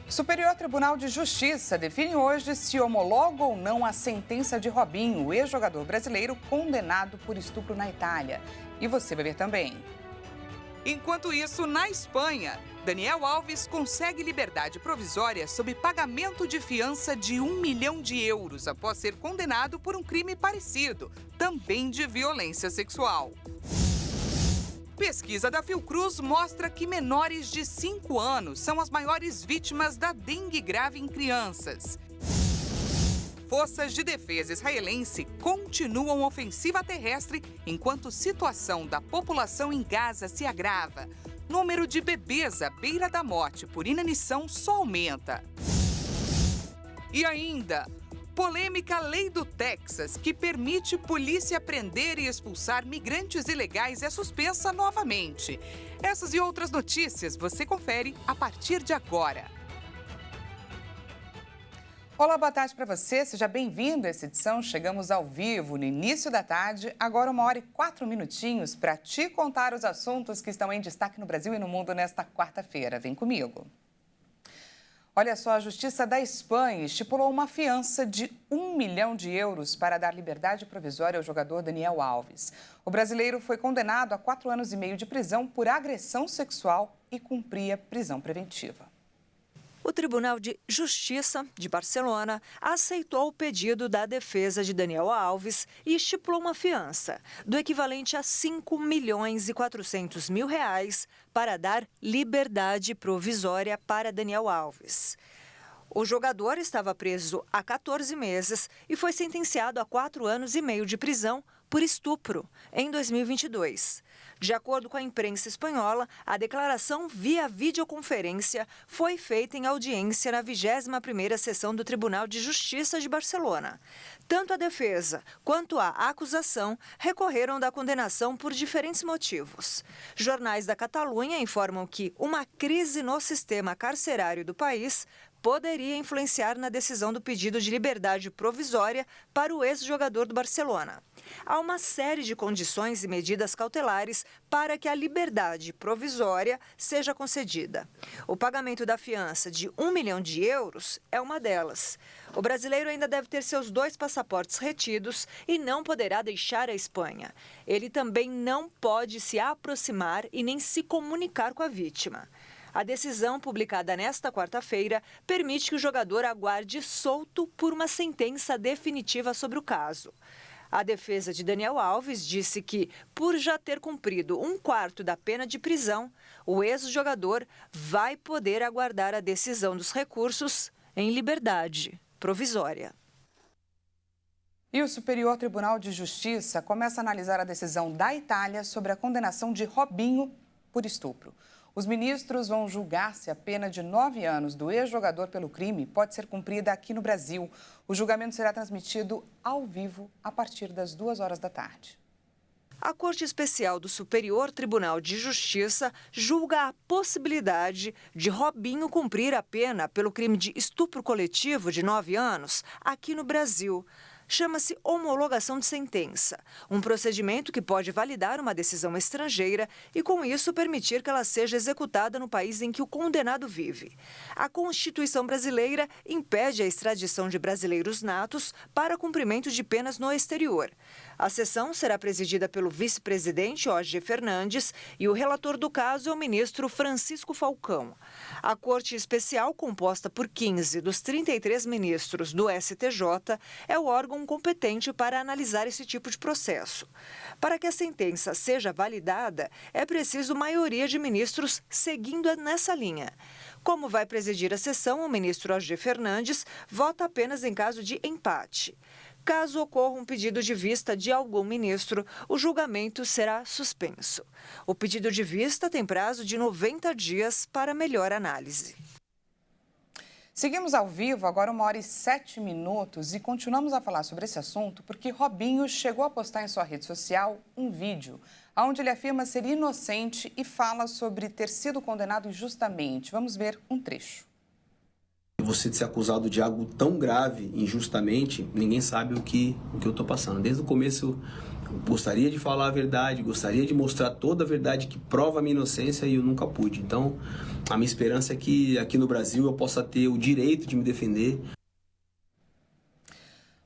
Superior Tribunal de Justiça define hoje se homologa ou não a sentença de Robinho, o ex-jogador brasileiro condenado por estupro na Itália. E você vai ver também. Enquanto isso, na Espanha, Daniel Alves consegue liberdade provisória sob pagamento de fiança de €1 milhão após ser condenado por um crime parecido, também de violência sexual. Pesquisa da Fiocruz mostra que menores de 5 anos são as maiores vítimas da dengue grave em crianças. Forças de defesa israelense continuam ofensiva terrestre enquanto situação da população em Gaza se agrava. Número de bebês à beira da morte por inanição só aumenta. E ainda, polêmica lei do Texas, que permite polícia prender e expulsar migrantes ilegais, é suspensa novamente. Essas e outras notícias você confere a partir de agora. Olá, boa tarde para você. Seja bem-vindo a essa edição. Chegamos ao vivo no início da tarde, agora 1h04 para te contar os assuntos que estão em destaque no Brasil e no mundo nesta quarta-feira. Vem comigo. Olha só, a Justiça da Espanha estipulou uma fiança de €1 milhão para dar liberdade provisória ao jogador Daniel Alves. O brasileiro foi condenado a 4 anos e meio de prisão por agressão sexual e cumpria prisão preventiva. O Tribunal de Justiça de Barcelona aceitou o pedido da defesa de Daniel Alves e estipulou uma fiança do equivalente a R$5.400.000 para dar liberdade provisória para Daniel Alves. O jogador estava preso há 14 meses e foi sentenciado a 4 anos e meio de prisão por estupro em 2022. De acordo com a imprensa espanhola, a declaração via videoconferência foi feita em audiência na 21ª sessão do Tribunal de Justiça de Barcelona. Tanto a defesa quanto a acusação recorreram da condenação por diferentes motivos. Jornais da Catalunha informam que uma crise no sistema carcerário do país poderia influenciar na decisão do pedido de liberdade provisória para o ex-jogador do Barcelona. Há uma série de condições e medidas cautelares para que a liberdade provisória seja concedida. O pagamento da fiança de €1 milhão é uma delas. O brasileiro ainda deve ter seus 2 passaportes retidos e não poderá deixar a Espanha. Ele também não pode se aproximar e nem se comunicar com a vítima. A decisão, publicada nesta quarta-feira, permite que o jogador aguarde solto por uma sentença definitiva sobre o caso. A defesa de Daniel Alves disse que, por já ter cumprido 1/4 da pena de prisão, o ex-jogador vai poder aguardar a decisão dos recursos em liberdade provisória. E o Superior Tribunal de Justiça começa a analisar a decisão da Itália sobre a condenação de Robinho por estupro. Os ministros vão julgar se a pena de 9 anos do ex-jogador pelo crime pode ser cumprida aqui no Brasil. O julgamento será transmitido ao vivo a partir das 2 horas da tarde. A Corte Especial do Superior Tribunal de Justiça julga a possibilidade de Robinho cumprir a pena pelo crime de estupro coletivo de 9 anos aqui no Brasil. Chama-se homologação de sentença, um procedimento que pode validar uma decisão estrangeira e, com isso, permitir que ela seja executada no país em que o condenado vive. A Constituição brasileira impede a extradição de brasileiros natos para cumprimento de penas no exterior. A sessão será presidida pelo vice-presidente Jorge Fernandes e o relator do caso é o ministro Francisco Falcão. A Corte Especial, composta por 15 dos 33 ministros do STJ, é o órgão competente para analisar esse tipo de processo. Para que a sentença seja validada, é preciso maioria de ministros seguindo nessa linha. Como vai presidir a sessão, o ministro Jorge Fernandes vota apenas em caso de empate. Caso ocorra um pedido de vista de algum ministro, o julgamento será suspenso. O pedido de vista tem prazo de 90 dias para melhor análise. Seguimos ao vivo, agora 1h07 e continuamos a falar sobre esse assunto porque Robinho chegou a postar em sua rede social um vídeo onde ele afirma ser inocente e fala sobre ter sido condenado injustamente. Vamos ver um trecho. você ser acusado de algo tão grave, injustamente, ninguém sabe o que eu estou passando. Desde o começo, eu gostaria de falar a verdade, gostaria de mostrar toda a verdade que prova a minha inocência e eu nunca pude. Então, a minha esperança é que aqui no Brasil eu possa ter o direito de me defender.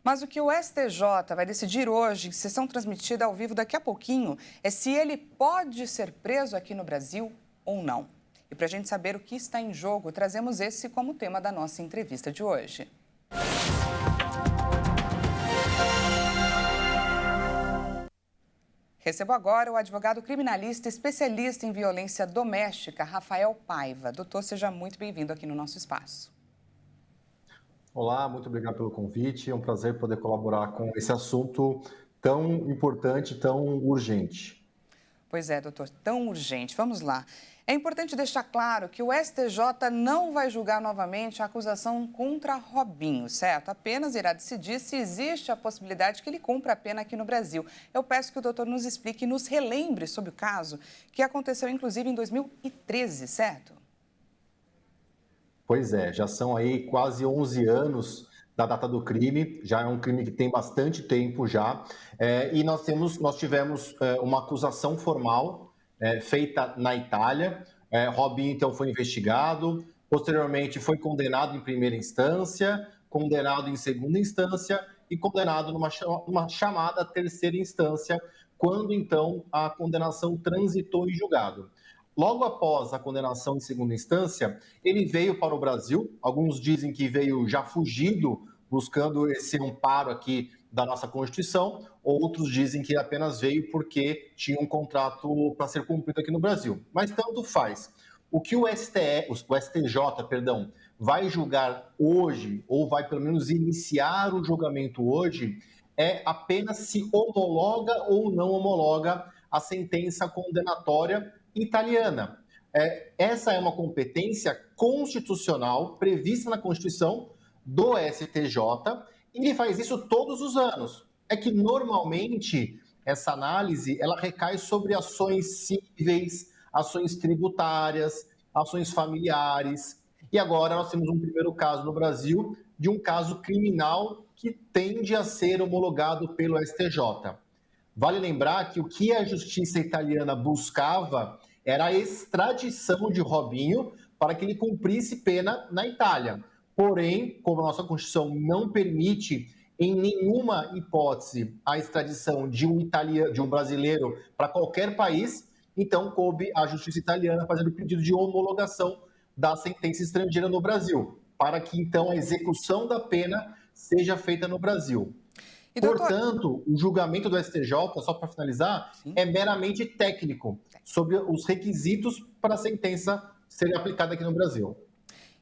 Mas o que o STJ vai decidir hoje, em sessão transmitida ao vivo daqui a pouquinho, é se ele pode ser preso aqui no Brasil ou não. E para a gente saber o que está em jogo, trazemos esse como tema da nossa entrevista de hoje. Recebo agora o advogado criminalista especialista em violência doméstica, Rafael Paiva. Doutor, seja muito bem-vindo aqui no nosso espaço. Olá, muito obrigado pelo convite. É um prazer poder colaborar com esse assunto tão importante, tão urgente. Pois é, doutor, tão urgente. Vamos lá. É importante deixar claro que o STJ não vai julgar novamente a acusação contra Robinho, certo? Apenas irá decidir se existe a possibilidade que ele cumpra a pena aqui no Brasil. Eu peço que o doutor nos explique e nos relembre sobre o caso que aconteceu, inclusive, em 2013, certo? Pois é, já são aí quase 11 anos da data do crime, já é um crime que tem bastante tempo já, e nós tivemos uma acusação formal feita na Itália. Robinho, então, foi investigado, posteriormente foi condenado em primeira instância, condenado em segunda instância e condenado numa chamada terceira instância, quando, então, a condenação transitou em julgado. Logo após a condenação em segunda instância, ele veio para o Brasil. Alguns dizem que veio já fugido, buscando esse amparo aqui da nossa Constituição. Outros dizem que apenas veio porque tinha um contrato para ser cumprido aqui no Brasil. Mas tanto faz. O que o STJ, vai julgar hoje, ou vai pelo menos iniciar o julgamento hoje, é apenas se homologa ou não homologa a sentença condenatória italiana. Essa é uma competência constitucional prevista na Constituição do STJ e ele faz isso todos os anos. É que normalmente essa análise ela recai sobre ações cíveis, ações tributárias, ações familiares. E agora nós temos um primeiro caso no Brasil de um caso criminal que tende a ser homologado pelo STJ. Vale lembrar que o que a justiça italiana buscava era a extradição de Robinho para que ele cumprisse pena na Itália. Porém, como a nossa Constituição não permite, em nenhuma hipótese, a extradição de um brasileiro para qualquer país, então coube à justiça italiana fazer o pedido de homologação da sentença estrangeira no Brasil, para que, então, a execução da pena seja feita no Brasil. Portanto, o julgamento do STJ, só para finalizar, é meramente técnico, sobre os requisitos para a sentença ser aplicada aqui no Brasil.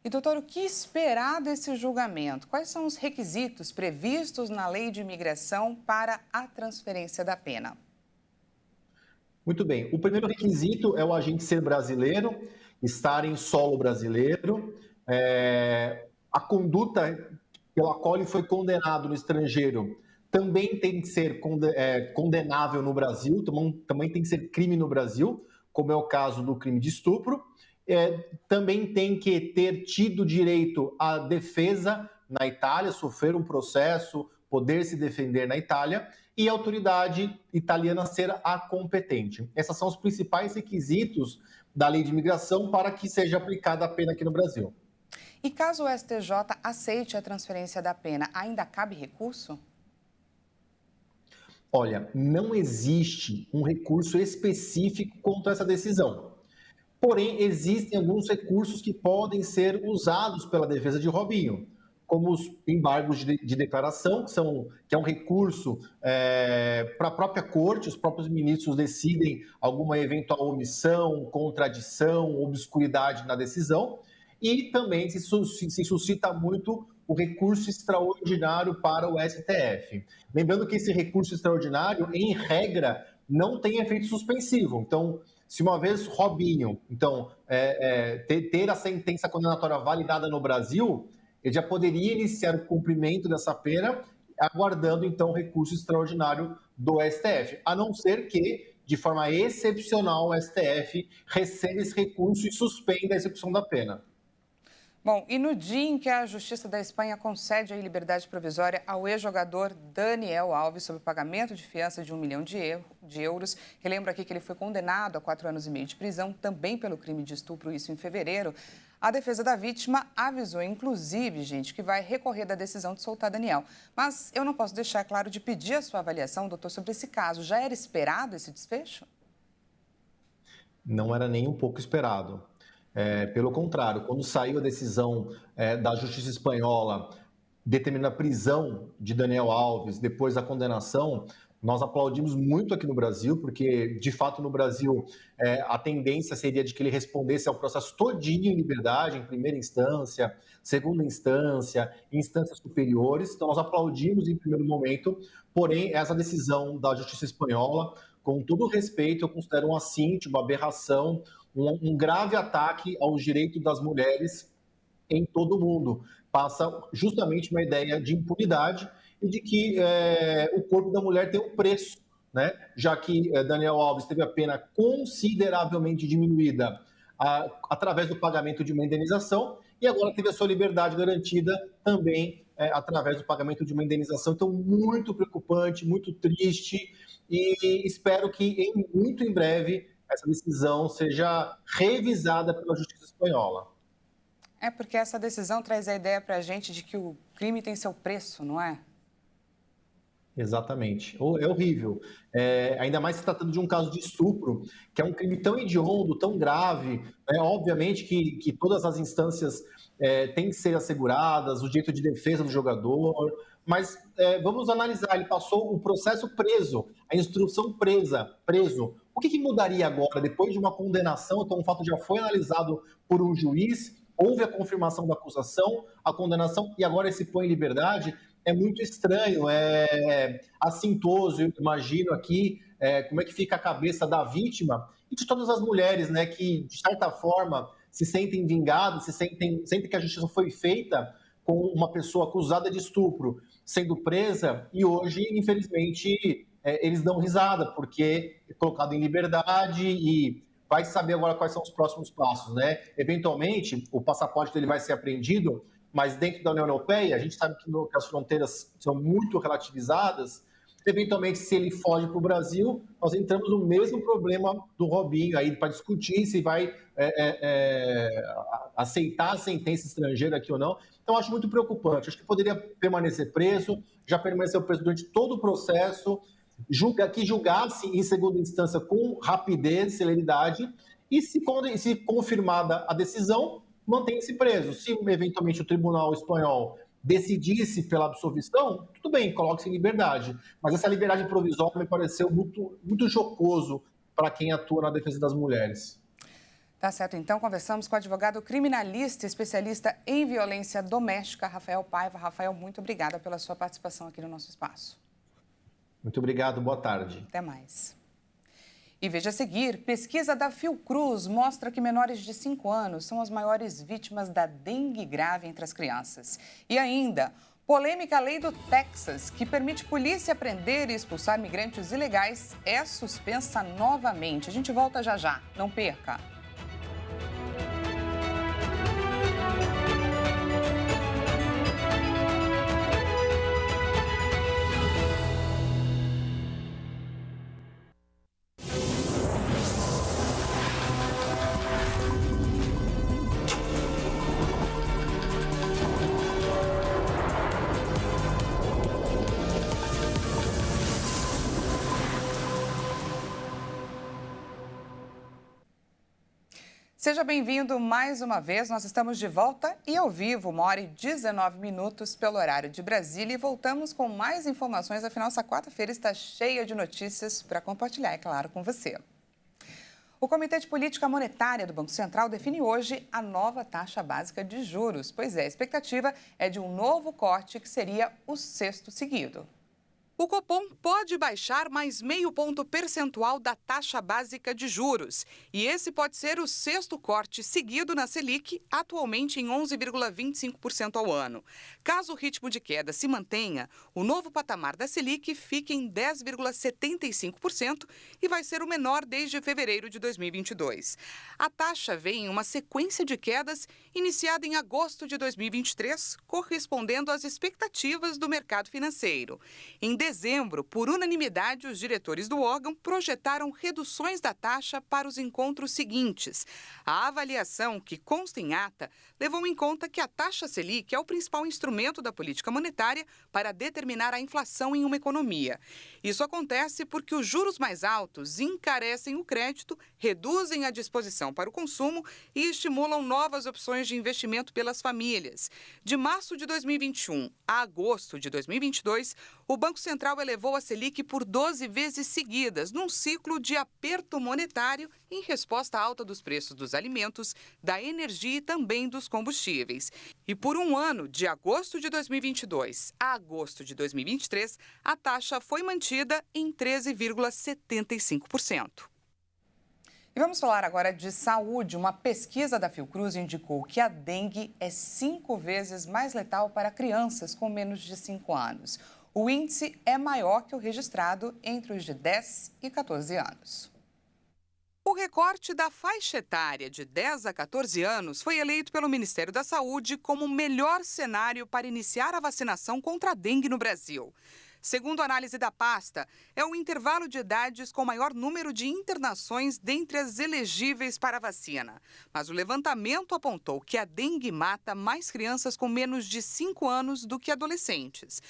E, doutor, o que esperar desse julgamento? Quais são os requisitos previstos na Lei de Imigração para a transferência da pena? Muito bem. O primeiro requisito é o agente ser brasileiro, estar em solo brasileiro, a conduta pela qual ele foi condenado no estrangeiro também tem que ser condenável no Brasil, também tem que ser crime no Brasil, como é o caso do crime de estupro. Também tem que ter tido direito à defesa na Itália, sofrer um processo, poder se defender na Itália, e a autoridade italiana ser a competente. Esses são os principais requisitos da Lei de Imigração para que seja aplicada a pena aqui no Brasil. E caso o STJ aceite a transferência da pena, ainda cabe recurso? Olha, não existe um recurso específico contra essa decisão. Porém, existem alguns recursos que podem ser usados pela defesa de Robinho, como os embargos de declaração, que é um recurso para a própria corte, os próprios ministros decidem alguma eventual omissão, contradição, obscuridade na decisão, e também se suscita muito o recurso extraordinário para o STF. Lembrando que esse recurso extraordinário, em regra, não tem efeito suspensivo. Então, se uma vez Robinho ter a sentença condenatória validada no Brasil, ele já poderia iniciar o cumprimento dessa pena, aguardando, então, o recurso extraordinário do STF, a não ser que, de forma excepcional, o STF receba esse recurso e suspenda a execução da pena. Bom, e no dia em que a Justiça da Espanha concede a liberdade provisória ao ex-jogador Daniel Alves sob o pagamento de fiança de 1 milhão de euros, relembro aqui que ele foi condenado a 4 anos e meio de prisão, também pelo crime de estupro, isso em fevereiro. A defesa da vítima avisou, inclusive, gente, que vai recorrer da decisão de soltar Daniel. Mas eu não posso deixar claro de pedir a sua avaliação, doutor, sobre esse caso. Já era esperado esse desfecho? Não era nem um pouco esperado. Pelo contrário, quando saiu a decisão da Justiça Espanhola determinando a prisão de Daniel Alves depois da condenação, nós aplaudimos muito aqui no Brasil, porque, de fato, no Brasil, a tendência seria de que ele respondesse ao processo todinho em liberdade, em primeira instância, segunda instância, instâncias superiores. Então, nós aplaudimos em primeiro momento, porém, essa decisão da Justiça Espanhola, com todo o respeito, eu considero um assinte, uma aberração, um grave ataque aos direitos das mulheres em todo o mundo. Passa justamente uma ideia de impunidade e de que o corpo da mulher tem um preço, né? Já que Daniel Alves teve a pena consideravelmente diminuída através do pagamento de uma indenização e agora teve a sua liberdade garantida também através do pagamento de uma indenização. Então, muito preocupante, muito triste e espero que muito em breve essa decisão seja revisada pela Justiça Espanhola. É porque essa decisão traz a ideia para a gente de que o crime tem seu preço, não é? Exatamente. É horrível. Ainda mais se tratando de um caso de estupro, que é um crime tão hediondo, tão grave. Obviamente que todas as instâncias têm que ser asseguradas, o direito de defesa do jogador, mas vamos analisar, ele passou o processo preso, a instrução preso. O que mudaria agora, depois de uma condenação? Então, o fato já foi analisado por um juiz, houve a confirmação da acusação, a condenação, e agora ele se põe em liberdade. É muito estranho, é assintoso, eu imagino aqui como é que fica a cabeça da vítima e de todas as mulheres, né, que, de certa forma, se sentem vingadas, sentem que a justiça foi feita com uma pessoa acusada de estupro sendo presa e hoje, infelizmente, eles dão risada, porque é colocado em liberdade e vai saber agora quais são os próximos passos, né? Eventualmente, o passaporte dele vai ser apreendido, mas dentro da União Europeia, a gente sabe que as fronteiras são muito relativizadas. Eventualmente, se ele foge para o Brasil, nós entramos no mesmo problema do Robinho aí para discutir se vai aceitar a sentença estrangeira aqui ou não. Então, acho muito preocupante. Acho que poderia permanecer preso, já permaneceu preso durante todo o processo, que julgasse em segunda instância com rapidez, celeridade, e se confirmada a decisão, mantém-se preso. Se eventualmente o Tribunal Espanhol decidisse pela absolvição, tudo bem, coloque-se em liberdade. Mas essa liberdade provisória me pareceu muito, muito jocoso para quem atua na defesa das mulheres. Tá certo, então conversamos com o advogado criminalista, especialista em violência doméstica, Rafael Paiva. Rafael, muito obrigada pela sua participação aqui no nosso espaço. Muito obrigado, boa tarde. Até mais. E veja a seguir, pesquisa da Fiocruz mostra que menores de 5 anos são as maiores vítimas da dengue grave entre as crianças. E ainda, polêmica lei do Texas, que permite polícia prender e expulsar migrantes ilegais, é suspensa novamente. A gente volta já já, não perca. Seja bem-vindo mais uma vez, nós estamos de volta e ao vivo, 1h19 pelo horário de Brasília e voltamos com mais informações, afinal essa quarta-feira está cheia de notícias para compartilhar, é claro, com você. O Comitê de Política Monetária do Banco Central define hoje a nova taxa básica de juros. Pois é, a expectativa é de um novo corte que seria o 6º seguido. O Copom pode baixar mais 0,5 ponto percentual da taxa básica de juros. E esse pode ser o 6º corte seguido na Selic, atualmente em 11,25% ao ano. Caso o ritmo de queda se mantenha, o novo patamar da Selic fica em 10,75% e vai ser o menor desde fevereiro de 2022. A taxa vem em uma sequência de quedas iniciada em agosto de 2023, correspondendo às expectativas do mercado financeiro. Em dezembro, por unanimidade, os diretores do órgão projetaram reduções da taxa para os encontros seguintes. A avaliação, que consta em ata, levou em conta que a taxa Selic é o principal instrumento da política monetária para determinar a inflação em uma economia. Isso acontece porque os juros mais altos encarecem o crédito, reduzem a disposição para o consumo e estimulam novas opções de investimento pelas famílias. De março de 2021 a agosto de 2022, o Banco Central elevou a Selic por 12 vezes seguidas, num ciclo de aperto monetário em resposta à alta dos preços dos alimentos, da energia e também dos combustíveis. E por um ano, de agosto de 2022 a agosto de 2023, a taxa foi mantida em 13,75%. E vamos falar agora de saúde. Uma pesquisa da Fiocruz indicou que a dengue é 5 vezes mais letal para crianças com menos de 5 anos. O índice é maior que o registrado entre os de 10 e 14 anos. O recorte da faixa etária de 10 a 14 anos foi eleito pelo Ministério da Saúde como o melhor cenário para iniciar a vacinação contra a dengue no Brasil. Segundo a análise da pasta, é o intervalo de idades com maior número de internações dentre as elegíveis para a vacina. Mas o levantamento apontou que a dengue mata mais crianças com menos de 5 anos do que adolescentes.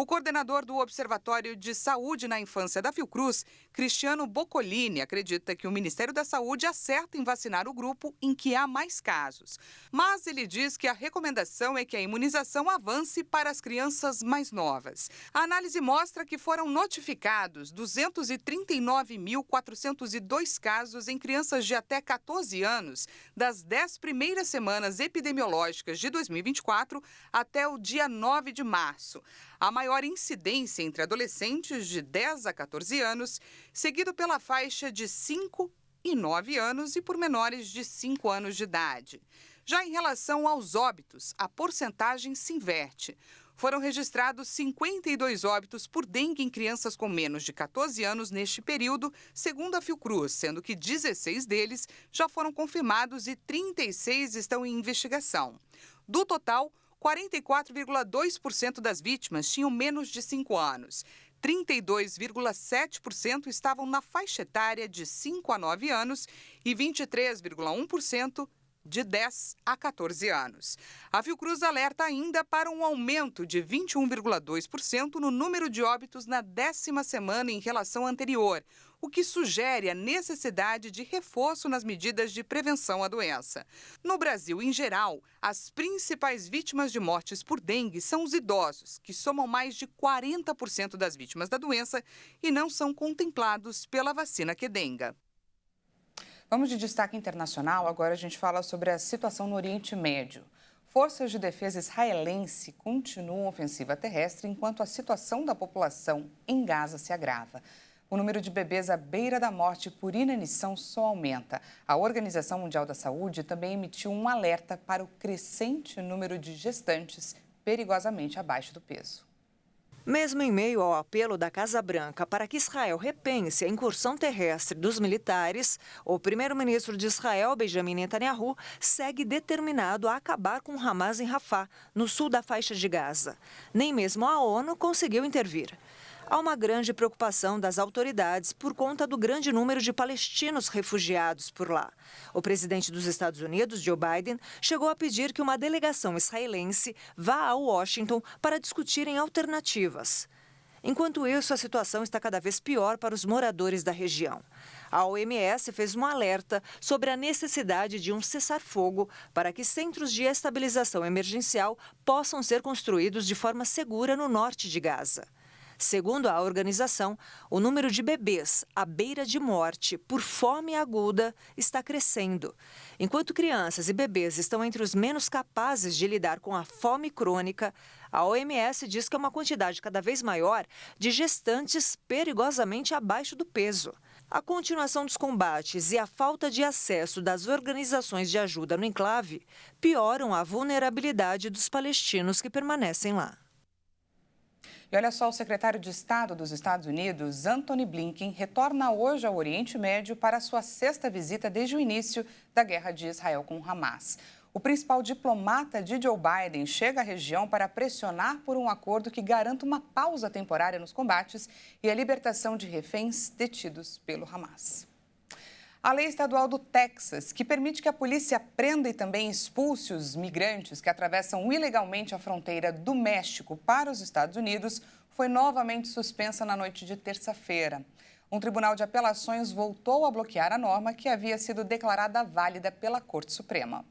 O coordenador do Observatório de Saúde na Infância da Fiocruz, Cristiano Boccolini, acredita que o Ministério da Saúde acerta em vacinar o grupo em que há mais casos. Mas ele diz que a recomendação é que a imunização avance para as crianças mais novas. A análise mostra que foram notificados 239.402 casos em crianças de até 14 anos das 10 primeiras semanas epidemiológicas de 2024 até o dia 9 de março. A maior incidência entre adolescentes de 10 a 14 anos, seguido pela faixa de 5 e 9 anos e por menores de 5 anos de idade. Já em relação aos óbitos, a porcentagem se inverte. Foram registrados 52 óbitos por dengue em crianças com menos de 14 anos neste período, segundo a Fiocruz, sendo que 16 deles já foram confirmados e 36 estão em investigação. Do total, 44,2% das vítimas tinham menos de 5 anos. 32,7% estavam na faixa etária de 5 a 9 anos e 23,1% de 10 a 14 anos. A Fiocruz alerta ainda para um aumento de 21,2% no número de óbitos na 10ª semana em relação à anterior, o que sugere a necessidade de reforço nas medidas de prevenção à doença. No Brasil, em geral, as principais vítimas de mortes por dengue são os idosos, que somam mais de 40% das vítimas da doença e não são contemplados pela vacina Qdenga. Vamos de destaque internacional. Agora a gente fala sobre a situação no Oriente Médio. Forças de defesa israelense continuam a ofensiva terrestre enquanto a situação da população em Gaza se agrava. O número de bebês à beira da morte por inanição só aumenta. A Organização Mundial da Saúde também emitiu um alerta para o crescente número de gestantes perigosamente abaixo do peso. Mesmo em meio ao apelo da Casa Branca para que Israel repense a incursão terrestre dos militares, o primeiro-ministro de Israel, Benjamin Netanyahu, segue determinado a acabar com Hamas em Rafah, no sul da faixa de Gaza. Nem mesmo a ONU conseguiu intervir. Há uma grande preocupação das autoridades por conta do grande número de palestinos refugiados por lá. O presidente dos Estados Unidos, Joe Biden, chegou a pedir que uma delegação israelense vá a Washington para discutirem alternativas. Enquanto isso, a situação está cada vez pior para os moradores da região. A OMS fez um alerta sobre a necessidade de um cessar-fogo para que centros de estabilização emergencial possam ser construídos de forma segura no norte de Gaza. Segundo a organização, o número de bebês à beira de morte por fome aguda está crescendo. Enquanto crianças e bebês estão entre os menos capazes de lidar com a fome crônica, a OMS diz que é uma quantidade cada vez maior de gestantes perigosamente abaixo do peso. A continuação dos combates e a falta de acesso das organizações de ajuda no enclave pioram a vulnerabilidade dos palestinos que permanecem lá. E olha só, o secretário de Estado dos Estados Unidos, Antony Blinken, retorna hoje ao Oriente Médio para sua 6ª visita desde o início da guerra de Israel com Hamas. O principal diplomata de Joe Biden chega à região para pressionar por um acordo que garanta uma pausa temporária nos combates e a libertação de reféns detidos pelo Hamas. A lei estadual do Texas, que permite que a polícia prenda e também expulse os migrantes que atravessam ilegalmente a fronteira do México para os Estados Unidos, foi novamente suspensa na noite de terça-feira. Um tribunal de apelações voltou a bloquear a norma que havia sido declarada válida pela Corte Suprema.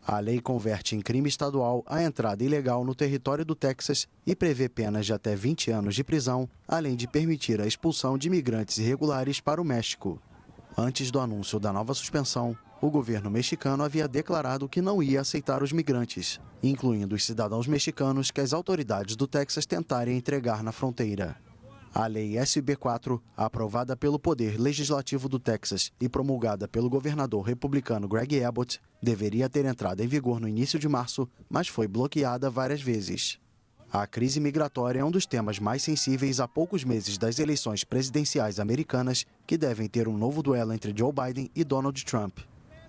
A lei converte em crime estadual a entrada ilegal no território do Texas e prevê penas de até 20 anos de prisão, além de permitir a expulsão de imigrantes irregulares para o México. Antes do anúncio da nova suspensão, o governo mexicano havia declarado que não ia aceitar os migrantes, incluindo os cidadãos mexicanos que as autoridades do Texas tentarem entregar na fronteira. A lei SB4, aprovada pelo Poder Legislativo do Texas e promulgada pelo governador republicano Greg Abbott, deveria ter entrado em vigor no início de março, mas foi bloqueada várias vezes. A crise migratória é um dos temas mais sensíveis a poucos meses das eleições presidenciais americanas, que devem ter um novo duelo entre Joe Biden e Donald Trump.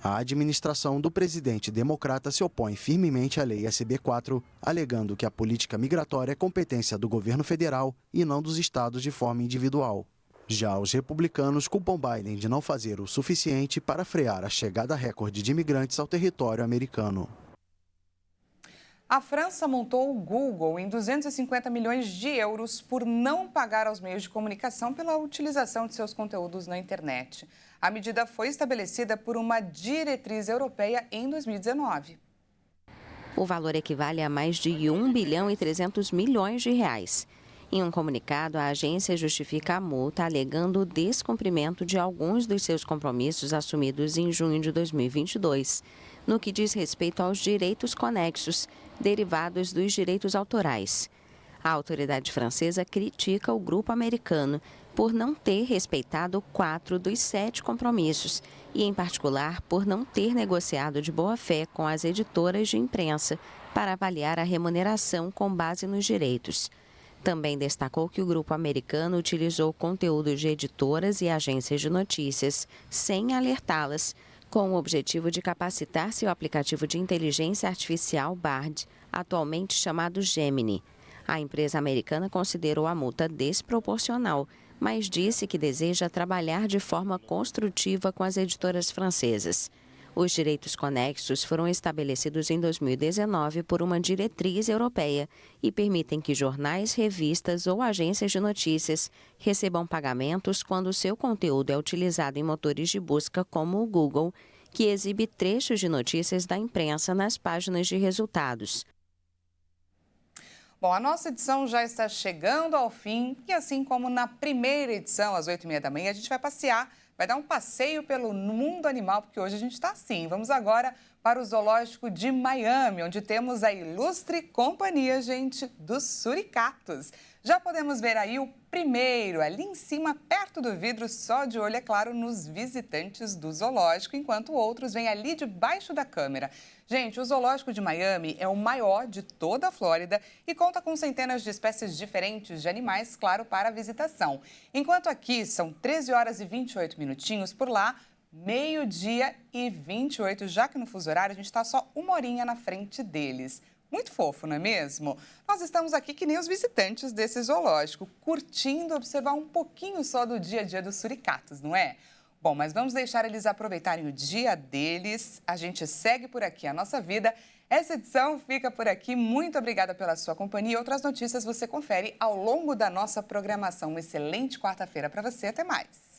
A administração do presidente democrata se opõe firmemente à lei SB4, alegando que a política migratória é competência do governo federal e não dos estados de forma individual. Já os republicanos culpam Biden de não fazer o suficiente para frear a chegada recorde de imigrantes ao território americano. A França multou o Google em 250 milhões de euros por não pagar aos meios de comunicação pela utilização de seus conteúdos na internet. A medida foi estabelecida por uma diretriz europeia em 2019. O valor equivale a mais de 1 bilhão e 300 milhões de reais. Em um comunicado, a agência justifica a multa alegando o descumprimento de alguns dos seus compromissos assumidos em junho de 2022, no que diz respeito aos direitos conexos, derivados dos direitos autorais. A autoridade francesa critica o grupo americano por não ter respeitado 4 dos 7 compromissos e, em particular, por não ter negociado de boa-fé com as editoras de imprensa para avaliar a remuneração com base nos direitos. Também destacou que o grupo americano utilizou conteúdos de editoras e agências de notícias sem alertá-las, com o objetivo de capacitar seu aplicativo de inteligência artificial Bard, atualmente chamado Gemini. A empresa americana considerou a multa desproporcional, mas disse que deseja trabalhar de forma construtiva com as editoras francesas. Os direitos conexos foram estabelecidos em 2019 por uma diretriz europeia e permitem que jornais, revistas ou agências de notícias recebam pagamentos quando seu conteúdo é utilizado em motores de busca como o Google, que exibe trechos de notícias da imprensa nas páginas de resultados. Bom, a nossa edição já está chegando ao fim e assim como na primeira edição, às 8h30 da manhã, a gente vai passear. Vai dar um passeio pelo mundo animal, porque hoje a gente está assim. Vamos agora para o Zoológico de Miami, onde temos a ilustre companhia, gente, dos suricatos. Já podemos ver aí o primeiro, ali em cima, perto do vidro, só de olho, é claro, nos visitantes do zoológico, enquanto outros vêm ali debaixo da câmera. Gente, o Zoológico de Miami é o maior de toda a Flórida e conta com centenas de espécies diferentes de animais, claro, para a visitação. Enquanto aqui são 13 horas e 28 minutinhos, por lá, meio-dia e 28, já que no fuso horário a gente está só uma horinha na frente deles. Muito fofo, não é mesmo? Nós estamos aqui que nem os visitantes desse zoológico, curtindo observar um pouquinho só do dia a dia dos suricatos, não é? Bom, mas vamos deixar eles aproveitarem o dia deles. A gente segue por aqui a nossa vida. Essa edição fica por aqui. Muito obrigada pela sua companhia. Outras notícias você confere ao longo da nossa programação. Uma excelente quarta-feira para você. Até mais.